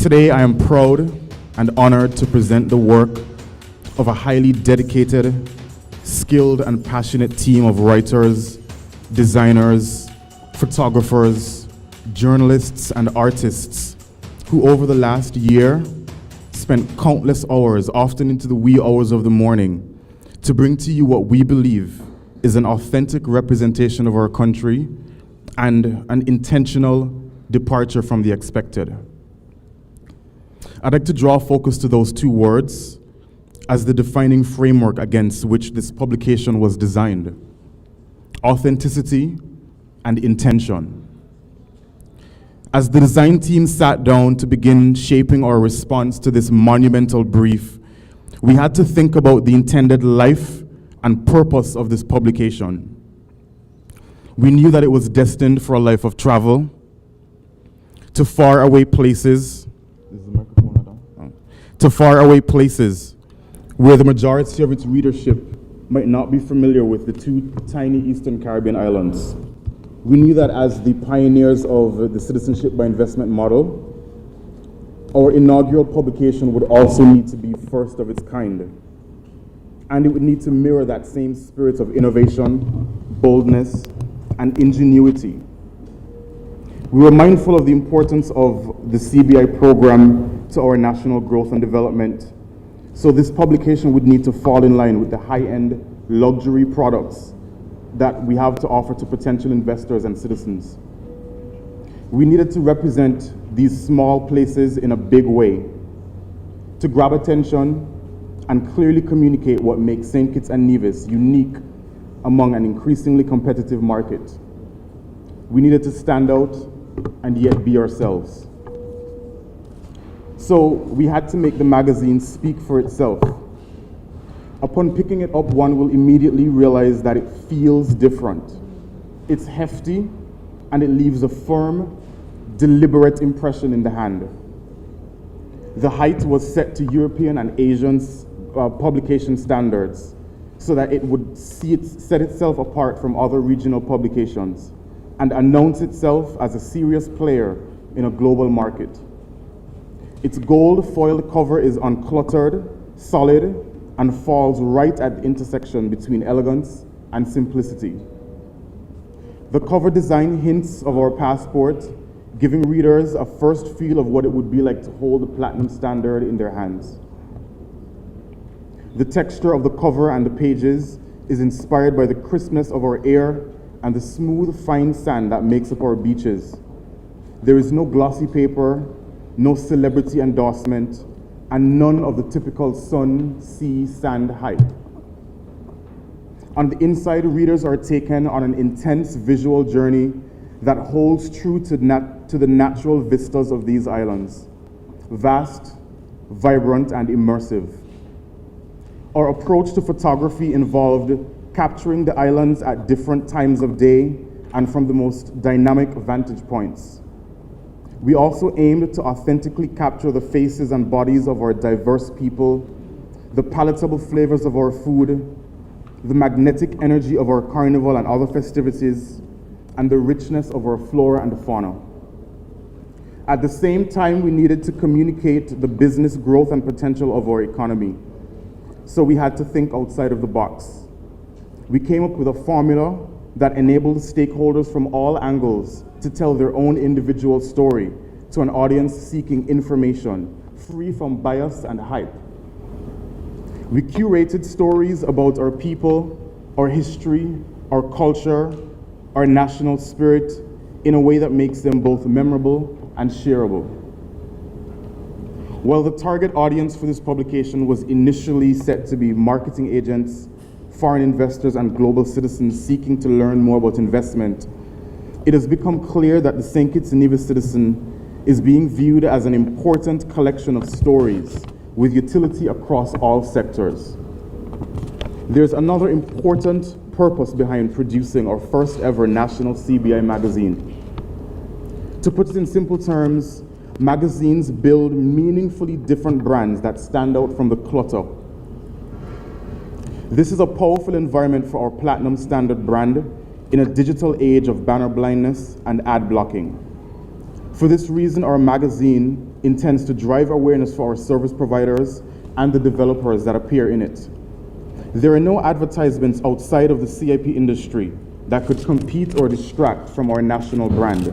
Today, I am proud and honored to present the work of a highly dedicated, skilled, and passionate team of writers, designers, photographers, journalists, and artists who over the last year spent countless hours, often into the wee hours of the morning, to bring to you what we believe is an authentic representation of our country and an intentional departure from the expected. I'd like to draw focus to those two words as the defining framework against which this publication was designed: authenticity and intention. As the design team sat down to begin shaping our response to this monumental brief, we had to think about the intended life and purpose of this publication. We knew that it was destined for a life of travel to faraway places, where the majority of its readership might not be familiar with the two tiny Eastern Caribbean islands. We knew that as the pioneers of the citizenship by investment model, our inaugural publication would also need to be first of its kind. And it would need to mirror that same spirit of innovation, boldness, and ingenuity. We were mindful of the importance of the CBI program to our national growth and development, so this publication would need to fall in line with the high-end luxury products that we have to offer to potential investors and citizens. We needed to represent these small places in a big way, to grab attention and clearly communicate what makes St. Kitts and Nevis unique among an increasingly competitive market. We needed to stand out and yet be ourselves. So we had to make the magazine speak for itself. Upon picking it up, one will immediately realize that it feels different. It's hefty, and it leaves a firm, deliberate impression in the hand. The height was set to European and Asian publication standards so that it would set itself apart from other regional publications and announce itself as a serious player in a global market. Its gold foiled cover is uncluttered, solid, and falls right at the intersection between elegance and simplicity. The cover design hints of our passport, giving readers a first feel of what it would be like to hold the platinum standard in their hands. The texture of the cover and the pages is inspired by the crispness of our air and the smooth, fine sand that makes up our beaches. There is no glossy paper, no celebrity endorsement, and none of the typical sun, sea, sand hype. On the inside, readers are taken on an intense visual journey that holds true to the natural vistas of these islands, vast, vibrant, and immersive. Our approach to photography involved capturing the islands at different times of day and from the most dynamic vantage points. We also aimed to authentically capture the faces and bodies of our diverse people, the palatable flavors of our food, the magnetic energy of our carnival and other festivities, and the richness of our flora and fauna. At the same time, we needed to communicate the business growth and potential of our economy, so we had to think outside of the box. We came up with a formula that enabled stakeholders from all angles to tell their own individual story to an audience seeking information, free from bias and hype. We curated stories about our people, our history, our culture, our national spirit in a way that makes them both memorable and shareable. While the target audience for this publication was initially set to be marketing agents, foreign investors, and global citizens seeking to learn more about investment, it has become clear that the St. Kitts and Nevis citizen is being viewed as an important collection of stories with utility across all sectors. There's another important purpose behind producing our first ever national CBI magazine. To put it in simple terms, magazines build meaningfully different brands that stand out from the clutter. This is a powerful environment for our platinum standard brand in a digital age of banner blindness and ad blocking. For this reason, our magazine intends to drive awareness for our service providers and the developers that appear in it. There are no advertisements outside of the CIP industry that could compete or distract from our national brand.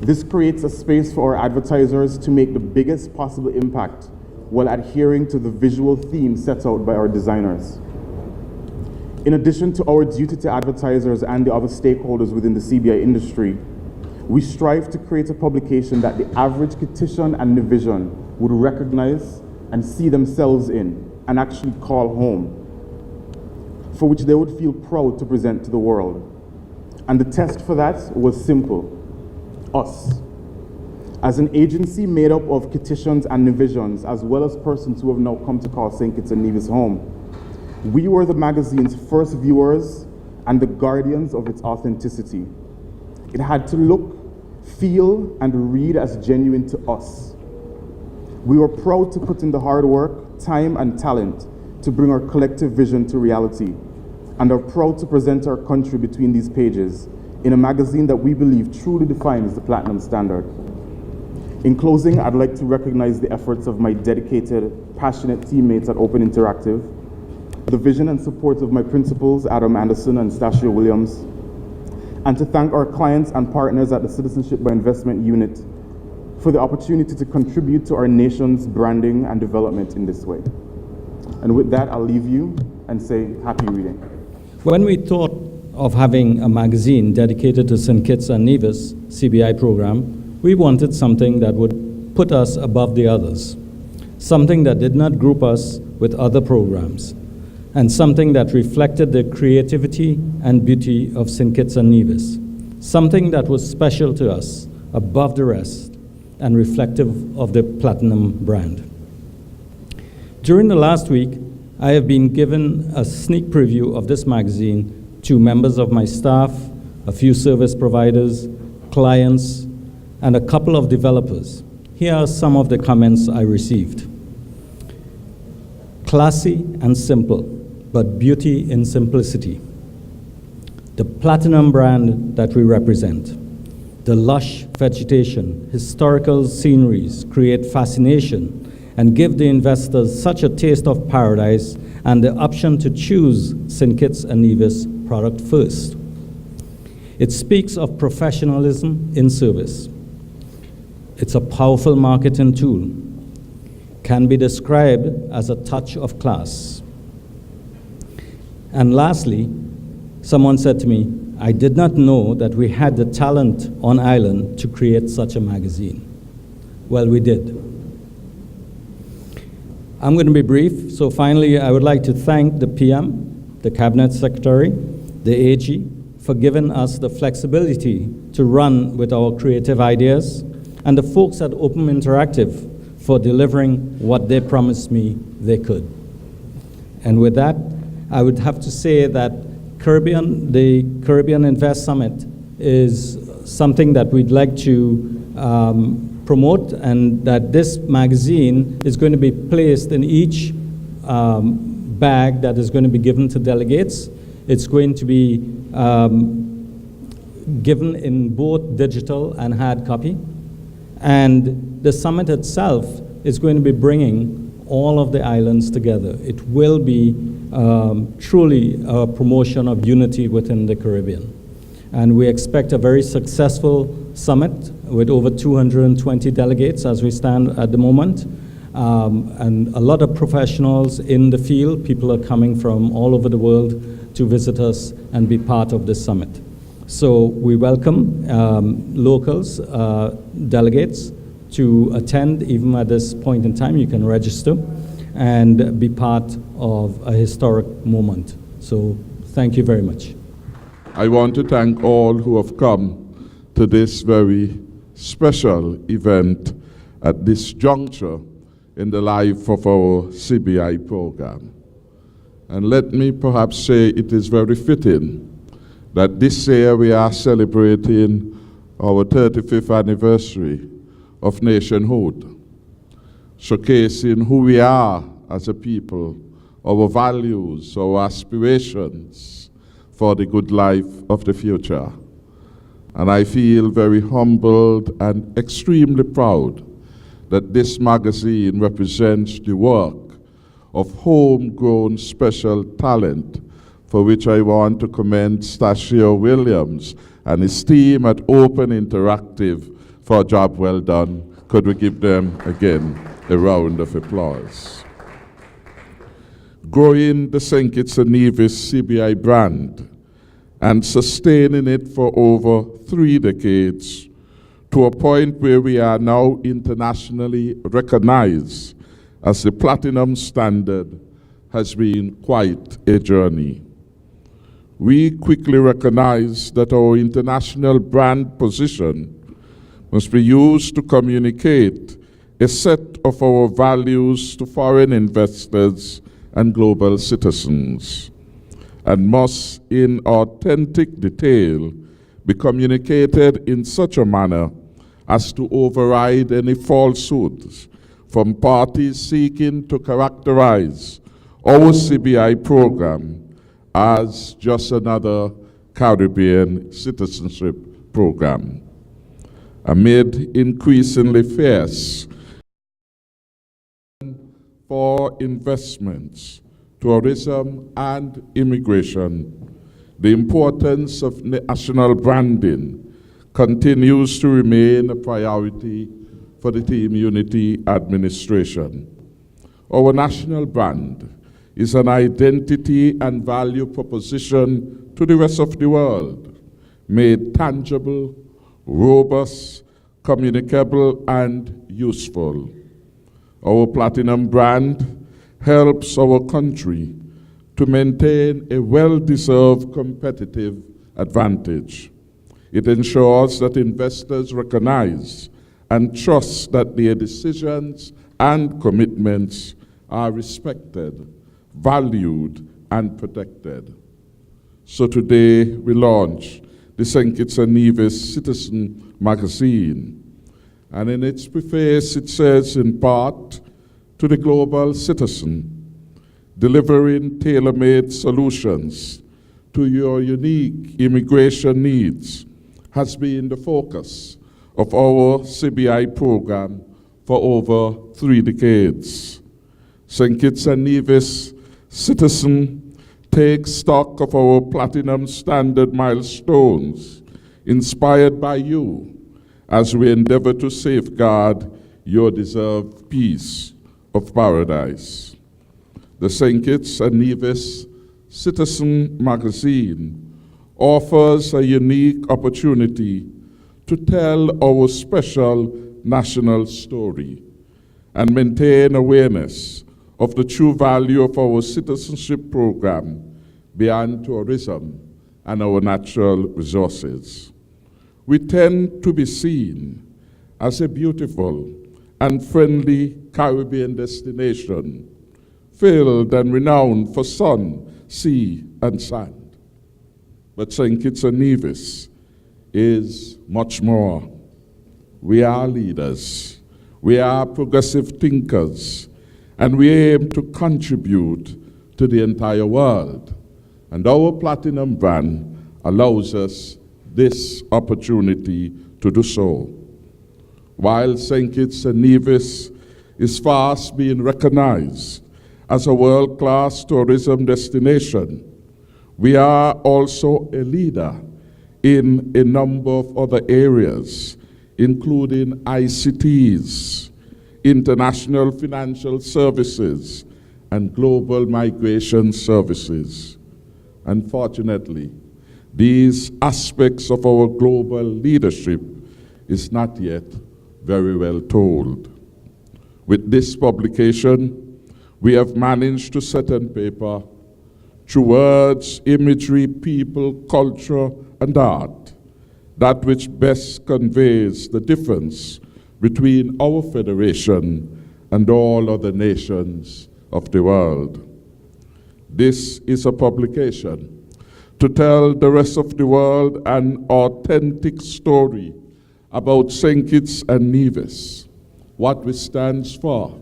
This creates a space for our advertisers to make the biggest possible impact while adhering to the visual theme set out by our designers. In addition to our duty to advertisers and the other stakeholders within the CBI industry, we strive to create a publication that the average Kittitian and Nevisian would recognize and see themselves in and actually call home, for which they would feel proud to present to the world. And the test for that was simple: us. As an agency made up of Kittitians and Nevisians, as well as persons who have now come to call St. Kitts and Nevis home, we were the magazine's first viewers and the guardians of its authenticity. It had to look, feel, and read as genuine to us. We were proud to put in the hard work, time, and talent to bring our collective vision to reality, and are proud to present our country between these pages in a magazine that we believe truly defines the platinum standard. In closing, I'd like to recognize the efforts of my dedicated, passionate teammates at Open Interactive, the vision and support of my principals, Adam Anderson and Stasio Williams, and to thank our clients and partners at the Citizenship by Investment Unit for the opportunity to contribute to our nation's branding and development in this way. And with that, I'll leave you and say happy reading. When we thought of having a magazine dedicated to St. Kitts and Nevis CBI program, we wanted something that would put us above the others, something that did not group us with other programs, and something that reflected the creativity and beauty of St. Kitts and Nevis, something that was special to us, above the rest, and reflective of the Platinum brand. During the last week, I have been given a sneak preview of this magazine to members of my staff, a few service providers, clients, and a couple of developers. Here are some of the comments I received. Classy and simple, but beauty in simplicity. The Platinum brand that we represent. The lush vegetation, historical sceneries create fascination and give the investors such a taste of paradise and the option to choose St. Kitts and Nevis product first. It speaks of professionalism in service. It's a powerful marketing tool. Can be described as a touch of class. And lastly, someone said to me, I did not know that we had the talent on island to create such a magazine. Well, we did. I'm going to be brief, so finally I would like to thank the PM, the Cabinet Secretary, the AG, for giving us the flexibility to run with our creative ideas, and the folks at Open Interactive for delivering what they promised me they could. And with that, I would have to say that the Caribbean Invest Summit is something that we'd like to promote, and that this magazine is going to be placed in each bag that is going to be given to delegates. It's going to be given in both digital and hard copy. And the summit itself is going to be bringing all of the islands together. It will be truly a promotion of unity within the Caribbean. And we expect a very successful summit with over 220 delegates as we stand at the moment. And a lot of professionals in the field. People are coming from all over the world to visit us and be part of this summit. So we welcome locals, delegates, to attend. Even at this point in time, you can register and be part of a historic moment. So thank you very much. I want to thank all who have come to this very special event at this juncture in the life of our CBI program. And let me perhaps say it is very fitting that this year we are celebrating our 35th anniversary of nationhood, showcasing who we are as a people, our values, our aspirations for the good life of the future. And I feel very humbled and extremely proud that this magazine represents the work of homegrown special talent, for which I want to commend Stachio Williams and his team at Open Interactive for a job well done. Could we give them again a round of applause? Growing the St. Kitts and Nevis CBI brand and sustaining it for over 3 decades to a point where we are now internationally recognized as the platinum standard has been quite a journey. We quickly recognized that our international brand position must be used to communicate a set of our values to foreign investors and global citizens, and must in authentic detail be communicated in such a manner as to override any falsehoods from parties seeking to characterize our CBI program as just another Caribbean citizenship program. Amid increasingly fierce for investments, tourism, and immigration, the importance of national branding continues to remain a priority for the Team Unity administration. Our national brand is an identity and value proposition to the rest of the world, made tangible, robust, communicable, and useful. Our platinum brand helps our country to maintain a well-deserved competitive advantage. It ensures that investors recognize and trust that their decisions and commitments are respected, valued, and protected. So today we launch the St. Kitts and Nevis Citizen magazine, and in its preface it says, in part, to the global citizen, delivering tailor-made solutions to your unique immigration needs has been the focus of our CBI program for over 3 decades. St. Kitts and Nevis Citizen takes stock of our platinum standard milestones inspired by you as we endeavor to safeguard your deserved peace of paradise. The St. Kitts and Nevis Citizen magazine offers a unique opportunity to tell our special national story and maintain awareness of the true value of our citizenship program beyond tourism and our natural resources. We tend to be seen as a beautiful and friendly Caribbean destination, filled and renowned for sun, sea, and sand. But St. Kitts and Nevis is much more. We are leaders, we are progressive thinkers, and we aim to contribute to the entire world. And our platinum brand allows us this opportunity to do so. While St. Kitts and Nevis is fast being recognized as a world-class tourism destination, we are also a leader in a number of other areas, including ICTs, international financial services, and global migration services. Unfortunately, these aspects of our global leadership is not yet very well told. With this publication, we have managed to set on paper, through words, imagery, people, culture, and art, that which best conveys the difference between our federation and all other nations of the world. This is a publication to tell the rest of the world an authentic story about St. Kitts and Nevis, what we stand for,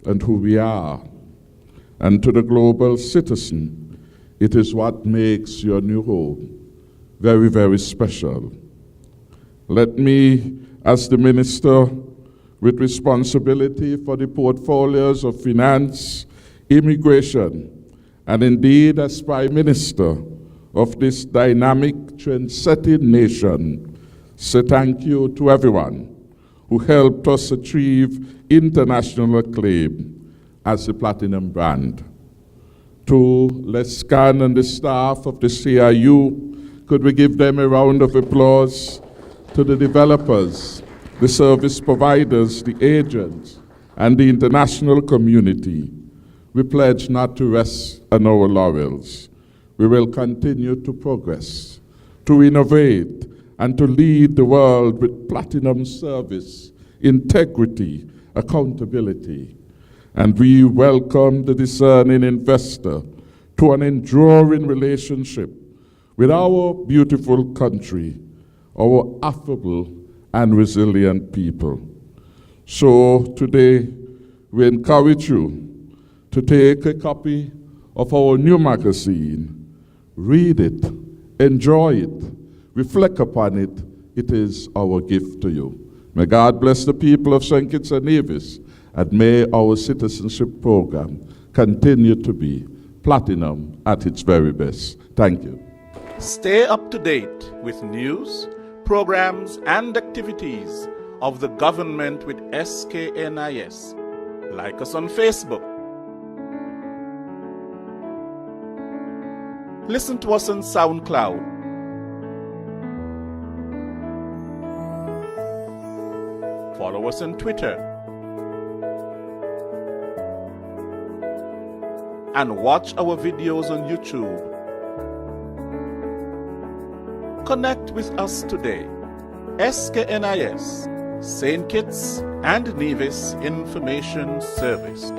and who we are. And to the global citizen, it is what makes your new home very, very special. Let me, as the Minister with responsibility for the portfolios of finance, immigration, and indeed as Prime Minister of this dynamic, trend-setting nation, say thank you to everyone who helped us achieve international acclaim as the Platinum brand. To Lescan and the staff of the CIU, could we give them a round of applause? To the developers, the service providers, the agents, and the international community, we pledge not to rest on our laurels. We will continue to progress, to innovate, and to lead the world with platinum service, integrity, accountability. And we welcome the discerning investor to an enduring relationship with our beautiful country, our affable and resilient people. So today, we encourage you to take a copy of our new magazine, read it, enjoy it, reflect upon it. It is our gift to you. May God bless the people of St. Kitts and Nevis, and may our citizenship program continue to be platinum at its very best. Thank you. Stay up to date with news, programs, and activities of the government with SKNIS. Like us on Facebook. Listen to us on SoundCloud. Follow us on Twitter. And watch our videos on YouTube. Connect with us today. SKNIS, St. Kitts and Nevis Information Service.